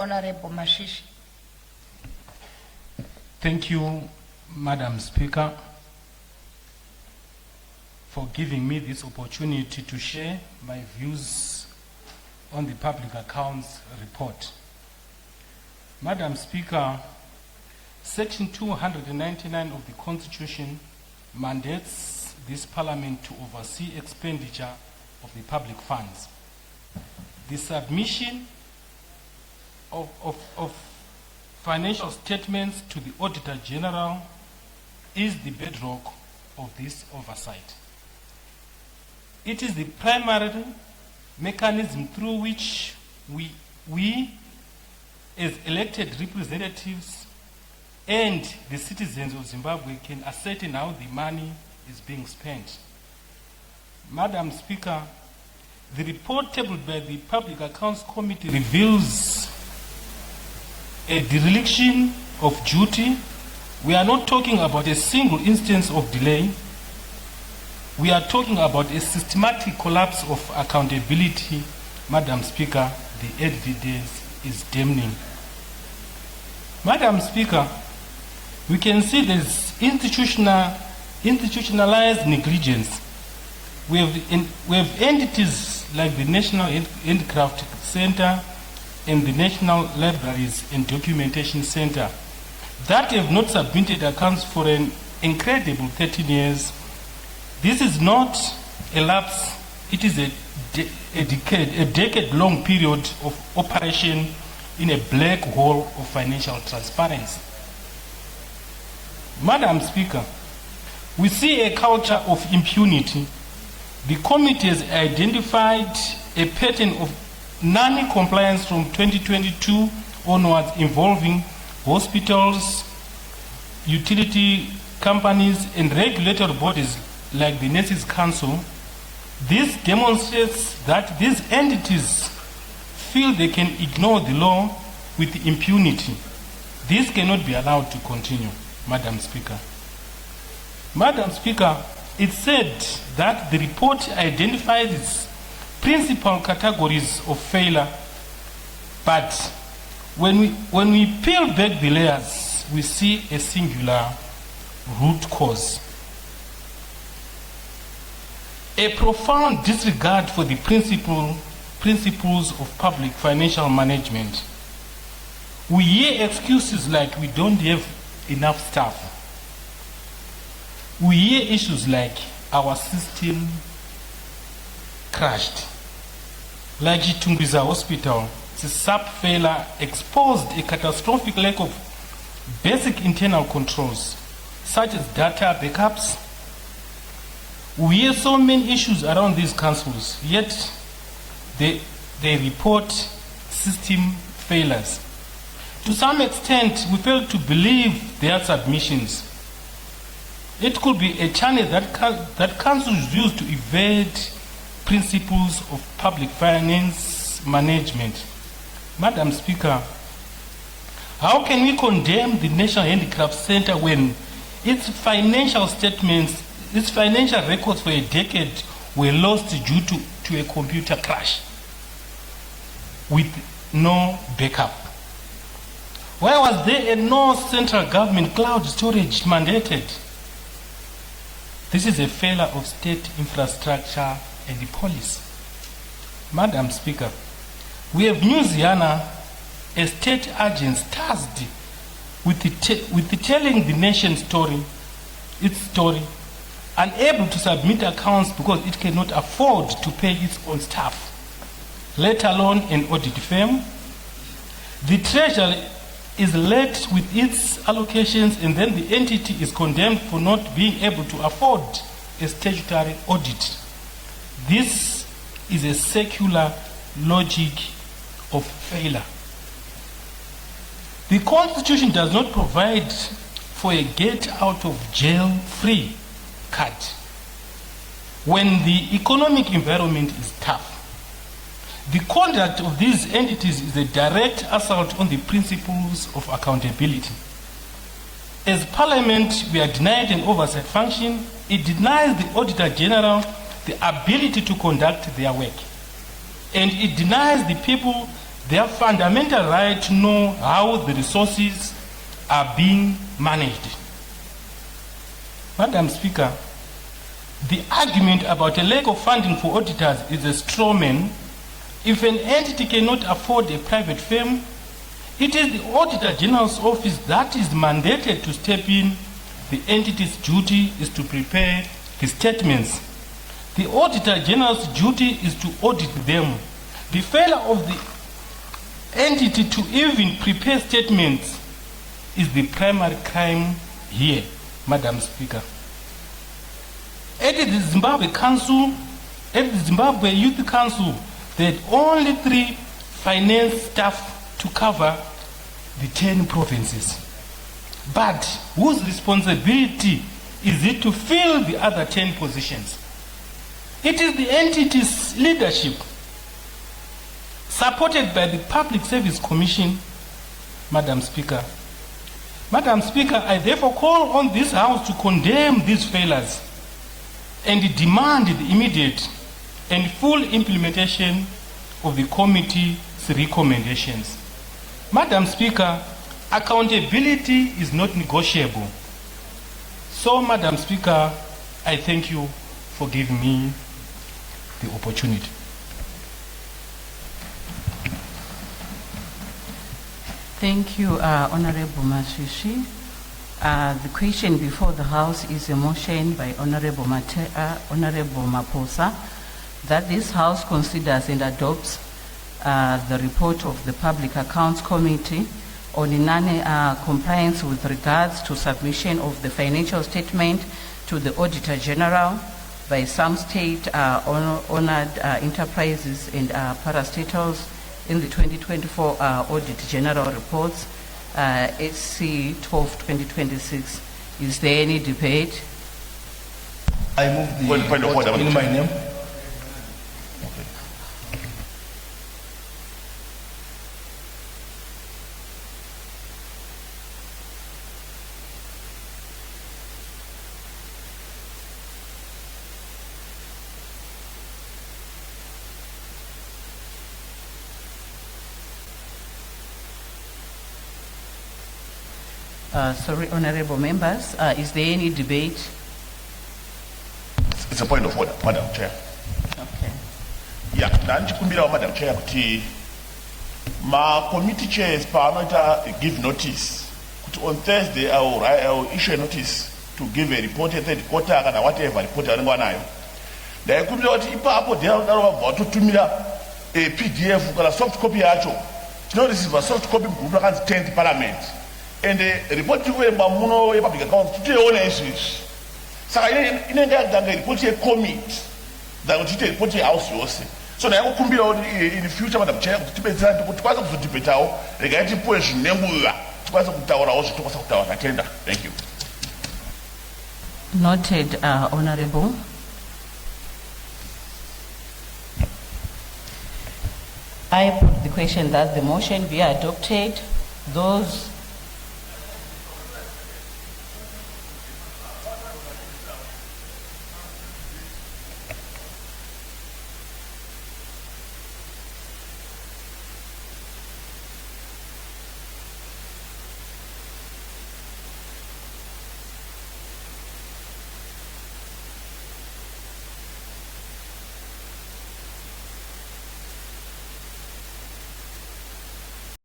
Honorable Mashishi. Thank you, Madam Speaker, for giving me this opportunity to share my views on the Public Accounts Report. Madam Speaker, Section 299 of the Constitution mandates this Parliament to oversee expenditure of the public funds. The submission of financial statements to the Auditor General is the bedrock of this oversight. It is the primary mechanism through which we as elected representatives and the citizens of Zimbabwe can ascertain how the money is being spent. Madam Speaker, the report tabled by the Public Accounts Committee reveals a dereliction of duty. We are not talking about a single instance of delay. We are talking about a systematic collapse of accountability. Madam Speaker, the evidence is damning. Madam Speaker, we can see there's institutionalized negligence. We have entities like the National Handcraft Centre and the National Libraries and Documentation Centre that have not submitted accounts for an incredible 13 years. This is not a lapse, it is a decade-long period of operation in a black hole of financial transparency. Madam Speaker, we see a culture of impunity. The committee has identified a pattern of non-compliance from 2022 onwards involving hospitals, utility companies, and regulatory bodies like the Nurses Council. This demonstrates that these entities feel they can ignore the law with impunity. This cannot be allowed to continue, Madam Speaker. Madam Speaker, it said that the report identifies principal categories of failure, but when we peel back the layers, we see a singular root cause. A profound disregard for the principles of public financial management. We hear excuses like we don't have enough staff. We hear issues like our system crashed. Like Tungwiza Hospital, the SAP failure exposed a catastrophic lack of basic internal controls, such as data backups. We hear so many issues around these councils, yet they report system failures. To some extent, we fail to believe their submissions. It could be a channel that councils use to evade principles of public finance management. Madam Speaker, how can we condemn the National Handcraft Centre when its financial statements, its financial records for a decade were lost due to a computer crash with no backup? Why was there no central government cloud storage mandated? This is a failure of state infrastructure and the police. Madam Speaker, we have Louisiana, a state agent tasked with telling the nation its story, unable to submit accounts because it cannot afford to pay its own staff, let alone an audit firm. The treasury is late with its allocations, and then the entity is condemned for not being able to afford a statutory audit. This is a secular logic of failure. The Constitution does not provide for a get out of jail free card when the economic environment is tough. The conduct of these entities is a direct assault on the principles of accountability. As Parliament, we are denied an oversight function. It denies the Auditor General the ability to conduct their work. And it denies the people their fundamental right to know how the resources are being managed. Madam Speaker, the argument about a lack of funding for auditors is a straw man. If an entity cannot afford a private firm, it is the Auditor General's office that is mandated to step in. The entity's duty is to prepare the statements. The Auditor General's duty is to audit them. The failure of the entity to even prepare statements is the primary crime here, Madam Speaker. At the Zimbabwe Youth Council, they had only 3 finance staff to cover the 10 provinces. But whose responsibility is it to fill the other 10 positions? It is the entity's leadership, supported by the Public Service Commission, Madam Speaker. Madam Speaker, I therefore call on this House to condemn these failures and demand the immediate and full implementation of the committee's recommendations. Madam Speaker, accountability is not negotiable. So, Madam Speaker, I thank you for giving me the opportunity. Thank you, Honorable Mashishi. The question before the House is a motion by Honorable Maposa that this House considers and adopts the report of the Public Accounts Committee on non-compliance with regards to submission of the financial statement to the Auditor General by some state-owned enterprises and parastatals in the 2024 Audit General Reports, HC 12/2026. Is there any debate? I move the Point of order, in my name. Sorry, honorable members, is there any debate? It's a point of order, Madam Chair. Okay. Yeah, ndandikumbira Madam Chair kuti committee chairs panoita give notice kuti on Thursday I will issue a notice to give a report at the quarter kana whatever report anenge anayo. Ndaikumbira kuti ipapo daro vatotumira a PDF kana soft copy yacho. Tinoreceive soft copy mugroup rakanzi 10th Parliament. And the report to the public accounts to the issues. So I didn't report a commit that would report a house. So now could be in the future, Madam Chair, to be trying to put quite a debate out regarding question Nebula to pass up tower also to pass up tower agenda. Thank you. Noted, Honorable. I put the question that the motion be adopted. Those